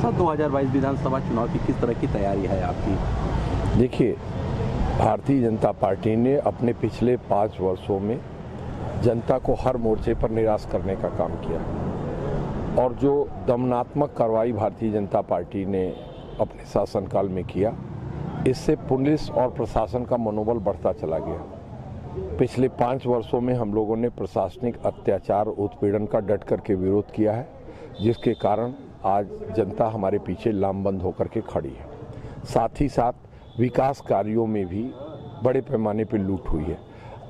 Sir 2022 विधानसभा चुनाव की किस तरह की तैयारी है आपकी? देखिए, भारतीय जनता पार्टी ने अपने पिछले 5 वर्षों में जनता को हर मोर्चे पर निराश करने का काम किया और जो दमनात्मक कार्रवाई भारतीय जनता पार्टी ने अपने शासनकाल में किया, इससे पुलिस और प्रशासन का मनोबल बढ़ता चला गया। पिछले 5 वर्षों में हम लोगों ने प्रशासनिक अत्याचार, उत्पीड़न का डट करके विरोध किया है, जिसके कारण आज जनता हमारे पीछे लामबंद होकर के खड़ी है। साथ ही साथ विकास कार्यों में भी बड़े पैमाने पर लूट हुई है।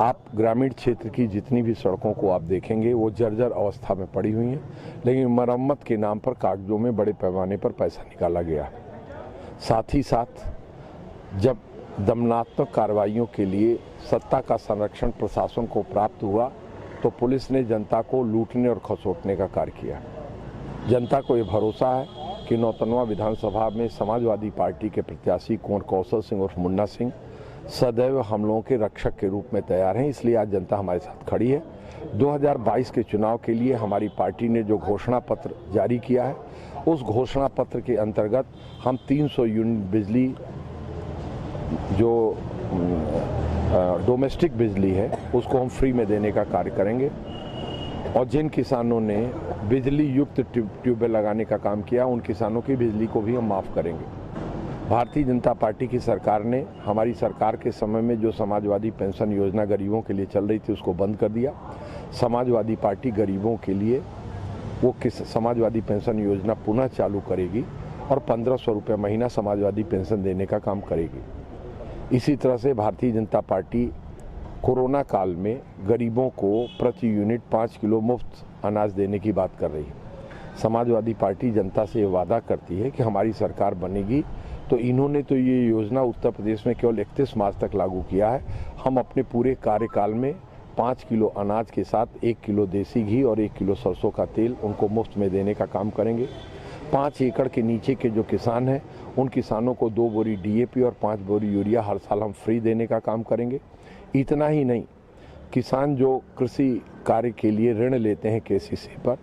आप ग्रामीण क्षेत्र की जितनी भी सड़कों को आप देखेंगे वो जर्जर अवस्था में पड़ी हुई हैं, लेकिन मरम्मत के नाम पर कागजों में बड़े पैमाने पर पैसा निकाला गया। साथ ही साथ जब दमनात्मक कार्रवाइयों के लिए सत्ता का संरक्षण प्रशासन को प्राप्त हुआ तो पुलिस ने जनता को लूटने और खसोटने का कार्य किया। जनता को ये भरोसा है कि नौतनवा विधानसभा में समाजवादी पार्टी के प्रत्याशी कुंवर कौशल सिंह और मुन्ना सिंह सदैव हम लोगों के रक्षक के रूप में तैयार हैं, इसलिए आज जनता हमारे साथ खड़ी है। 2022 के चुनाव के लिए हमारी पार्टी ने जो घोषणा पत्र जारी किया है, उस घोषणा पत्र के अंतर्गत हम 300 यूनिट बिजली जो डोमेस्टिक बिजली है उसको हम फ्री में देने का कार्य करेंगे और जिन किसानों ने बिजली युक्त ट्यूबवेल लगाने का काम किया, उन किसानों की बिजली को भी हम माफ़ करेंगे। भारतीय जनता पार्टी की सरकार ने हमारी सरकार के समय में जो समाजवादी पेंशन योजना गरीबों के लिए चल रही थी उसको बंद कर दिया। समाजवादी पार्टी गरीबों के लिए वो समाजवादी पेंशन योजना पुनः चालू करेगी और 1500 रुपये महीना समाजवादी पेंशन देने का काम करेगी। इसी तरह से भारतीय जनता पार्टी कोरोना काल में गरीबों को प्रति यूनिट 5 किलो मुफ्त अनाज देने की बात कर रही है। समाजवादी पार्टी जनता से ये वादा करती है कि हमारी सरकार बनेगी तो इन्होंने तो ये योजना उत्तर प्रदेश में केवल 31 मार्च तक लागू किया है। हम अपने पूरे कार्यकाल में 5 किलो अनाज के साथ 1 किलो देसी घी और 1 किलो सरसों का तेल उनको मुफ्त में देने का काम करेंगे। 5 एकड़ के नीचे के जो किसान हैं उन किसानों को 2 बोरी DAP और 5 बोरी यूरिया हर साल हम फ्री देने का काम करेंगे। इतना ही नहीं, किसान जो कृषि कार्य के लिए ऋण लेते हैं KCC पर,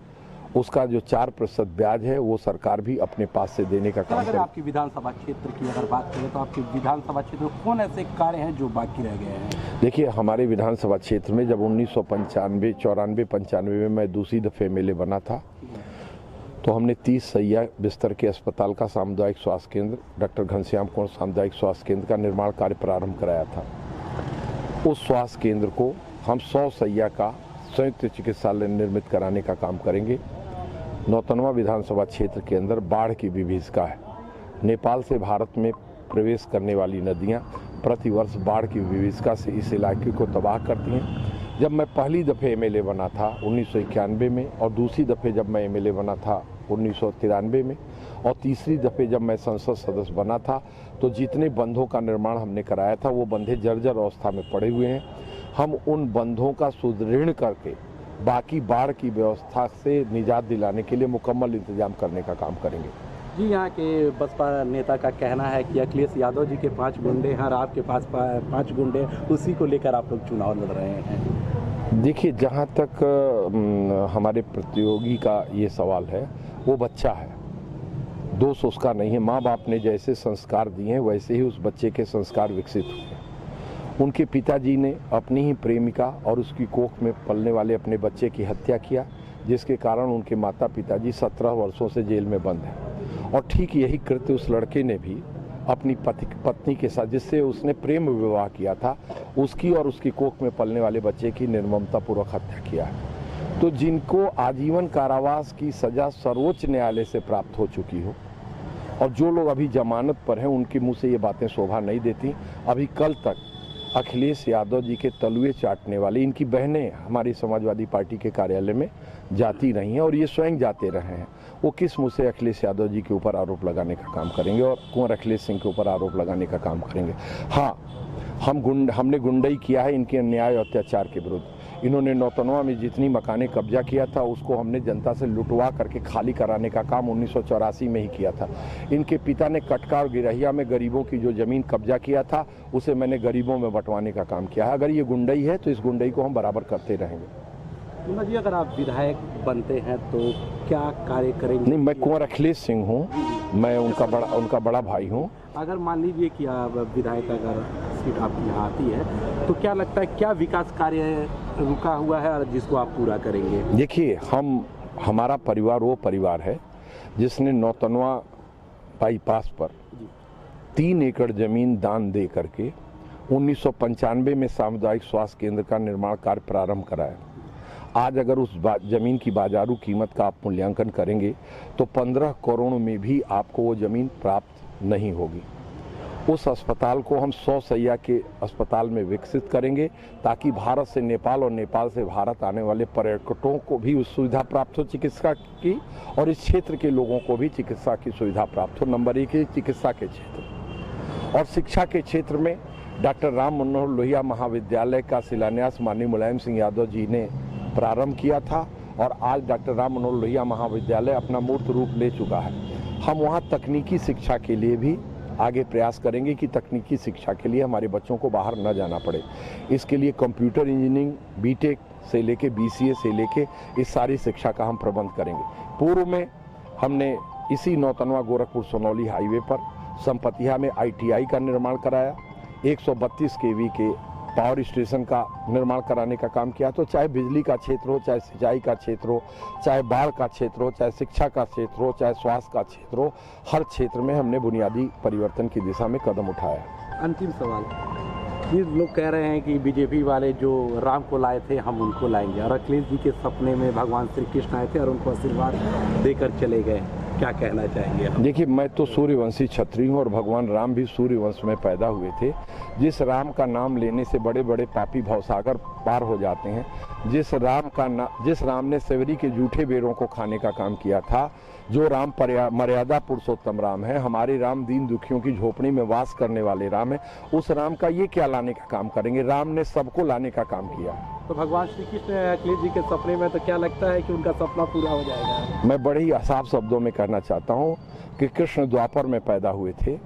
उसका जो 4% ब्याज है वो सरकार भी अपने पास से देने का काम करेगी। अगर आपकी विधानसभा क्षेत्र की अगर बात करें तो आपके विधानसभा क्षेत्र में कौन ऐसे कार्य हैं जो बाकी रह गए हैं? देखिए, हमारे विधानसभा क्षेत्र में जब 1995, 94, 95 में मैं दूसरी दफ़े MLA बना था तो हमने 30 सैया बिस्तर के अस्पताल का सामुदायिक स्वास्थ्य केंद्र डॉक्टर घनश्याम कुंवर सामुदायिक स्वास्थ्य केंद्र का निर्माण कार्य प्रारंभ कराया था। उस स्वास्थ्य केंद्र को हम 100 सैया का संयुक्त चिकित्सालय निर्मित कराने का काम करेंगे। नौतनवा विधानसभा क्षेत्र के अंदर बाढ़ की विभीषिका है। नेपाल से भारत में प्रवेश करने वाली नदियां प्रतिवर्ष बाढ़ की विभीषिका से इस इलाके को तबाह करती हैं। जब मैं पहली दफ़े MLA बना था 1991 में और दूसरी दफ़े जब मैं MLA बना था 1993 में और तीसरी दफ़े जब मैं संसद सदस्य बना था तो जितने बंधों का निर्माण हमने कराया था वो बंधे जर्जर अवस्था में पड़े हुए हैं। हम उन बंधों का सुदृढ़ करके बाकी बाढ़ की व्यवस्था से निजात दिलाने के लिए मुकम्मल इंतजाम करने का काम करेंगे। जी, यहाँ के बसपा नेता का कहना है कि अखिलेश यादव जी के 5 गुंडे हैं और आपके पास 5 गुंडे, उसी को लेकर आप लोग चुनाव लड़ रहे हैं। देखिए, जहाँ तक हमारे प्रतियोगी का ये सवाल है, वो बच्चा है, दोष उसका नहीं है। माँ बाप ने जैसे संस्कार दिए हैं वैसे ही उस बच्चे के संस्कार विकसित हुए। उनके पिताजी ने अपनी ही प्रेमिका और उसकी कोख में पलने वाले अपने बच्चे की हत्या किया, जिसके कारण उनके माता पिताजी 17 वर्षों से जेल में बंद हैं। और ठीक यही कृत्य उस लड़के ने भी अपनी पत्नी के साथ, जिससे उसने प्रेम विवाह किया था, उसकी और उसकी कोख में पलने वाले बच्चे की निर्ममतापूर्वक हत्या किया है। तो जिनको आजीवन कारावास की सजा सर्वोच्च न्यायालय से प्राप्त हो चुकी हो और जो लोग अभी जमानत पर हैं, उनके मुंह से ये बातें शोभा नहीं देती। अभी कल तक अखिलेश यादव जी के तलुए चाटने वाली इनकी बहनें हमारी समाजवादी पार्टी के कार्यालय में जाती रही हैं और ये स्वयं जाते रहे हैं। वो किस मुँह से अखिलेश यादव जी के ऊपर आरोप लगाने का काम करेंगे और कुंवर अखिलेश सिंह के ऊपर आरोप लगाने का काम करेंगे? हाँ, हमने गुंडई किया है इनके अन्याय और अत्याचार के विरुद्ध। इन्होंने नौतनवा में जितनी मकानें कब्जा किया था उसको हमने जनता से लुटवा करके खाली कराने का काम 1984 में ही किया था। इनके पिता ने कटका और गिरहिया में गरीबों की जो ज़मीन कब्जा किया था उसे मैंने गरीबों में बंटवाने का काम किया है। अगर ये गुंडई है तो इस गुंडई को हम बराबर करते रहेंगे। मुन्ना जी, अगर आप विधायक बनते हैं तो क्या कार्य करेंगे? नहीं, मैं कुंवर अखिलेश सिंह हूँ, मैं उनका बड़ा भाई हूँ। अगर मान लीजिए कि आप विधायक अगर सीट आपकी यहाँ आती है तो क्या लगता है क्या विकास कार्य रुका हुआ है और जिसको आप पूरा करेंगे? देखिए, हमारा परिवार वो परिवार है जिसने नौतनवा बाईपास पर 3 एकड़ जमीन दान दे करके 1995 में सामुदायिक स्वास्थ्य केंद्र का निर्माण कार्य प्रारंभ कराया। आज अगर उस जमीन की बाजारू कीमत का आप मूल्यांकन करेंगे तो 15 करोड़ में भी आपको वो जमीन प्राप्त नहीं होगी। उस अस्पताल को हम 100 शैय्या के अस्पताल में विकसित करेंगे ताकि भारत से नेपाल और नेपाल से भारत आने वाले पर्यटकों को भी उस सुविधा प्राप्त हो चिकित्सा की, और इस क्षेत्र के लोगों को भी चिकित्सा की सुविधा प्राप्त हो। नंबर 1 है चिकित्सा के क्षेत्र। और शिक्षा के क्षेत्र में डॉक्टर राम मनोहर लोहिया महाविद्यालय का शिलान्यास माननीय मुलायम सिंह यादव जी ने प्रारंभ किया था और आज डॉक्टर राम मनोहर लोहिया महाविद्यालय अपना मूर्त रूप ले चुका है। हम वहाँ तकनीकी शिक्षा के लिए भी आगे प्रयास करेंगे कि तकनीकी शिक्षा के लिए हमारे बच्चों को बाहर न जाना पड़े। इसके लिए कंप्यूटर इंजीनियरिंग, बीटेक से लेके बीसीए से लेके इस सारी शिक्षा का हम प्रबंध करेंगे। पूर्व में हमने इसी नौतनवा गोरखपुर सोनौली हाईवे पर संपतिया में ITI का निर्माण कराया, 132 kV के पावर स्टेशन का निर्माण कराने का काम किया। तो चाहे बिजली का क्षेत्र हो, चाहे सिंचाई का क्षेत्र हो, चाहे बाढ़ का क्षेत्र हो, चाहे शिक्षा का क्षेत्र हो, चाहे स्वास्थ्य का क्षेत्र हो, हर क्षेत्र में हमने बुनियादी परिवर्तन की दिशा में कदम उठाया। अंतिम सवाल, ये लोग कह रहे हैं कि बीजेपी वाले जो राम को लाए थे हम उनको लाएंगे, और अखिलेश जी के सपने में भगवान श्री कृष्ण आए थे और उनको आशीर्वाद देकर चले गए, क्या कहना चाहेंगे? देखिए, मैं तो सूर्यवंशी क्षत्रिय हूँ और भगवान राम भी सूर्यवंश में पैदा हुए थे। जिस राम का नाम लेने से बड़े बड़े पापी भवसागर पार हो जाते हैं, जिस राम ने सेवरी के जूठे बेरों को खाने का काम किया था, जो राम मर्यादा पुरुषोत्तम राम है, हमारे राम दीन दुखियों की झोपड़ी में वास करने वाले राम है, उस राम का ये क्या लाने का काम करेंगे? राम ने सबको लाने का काम किया। तो भगवान श्री कृष्ण अखिलेश जी के सपने में, तो क्या लगता है कि उनका सपना पूरा हो जाएगा? मैं बड़े ही साफ शब्दों में कहना चाहता हूँ कि कृष्ण द्वापर में पैदा हुए थे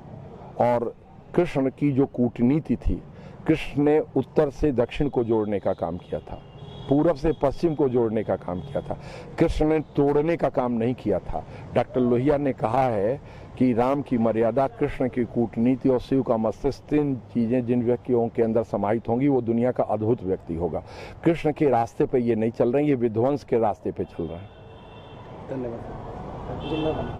और कृष्ण की जो कूटनीति थी, कृष्ण ने उत्तर से दक्षिण को जोड़ने का काम किया था, पूरब से पश्चिम को जोड़ने का काम किया था। कृष्ण ने तोड़ने का काम नहीं किया था। डॉक्टर लोहिया ने कहा है कि राम की मर्यादा, कृष्ण की कूटनीति और शिव का मस्तिष्क, 3 चीजें जिन व्यक्तियों के अंदर समाहित होंगी वो दुनिया का अद्भुत व्यक्ति होगा। कृष्ण के रास्ते पे ये नहीं चल रहे हैं, ये विध्वंस के रास्ते पे चल रहे हैं। धन्यवाद।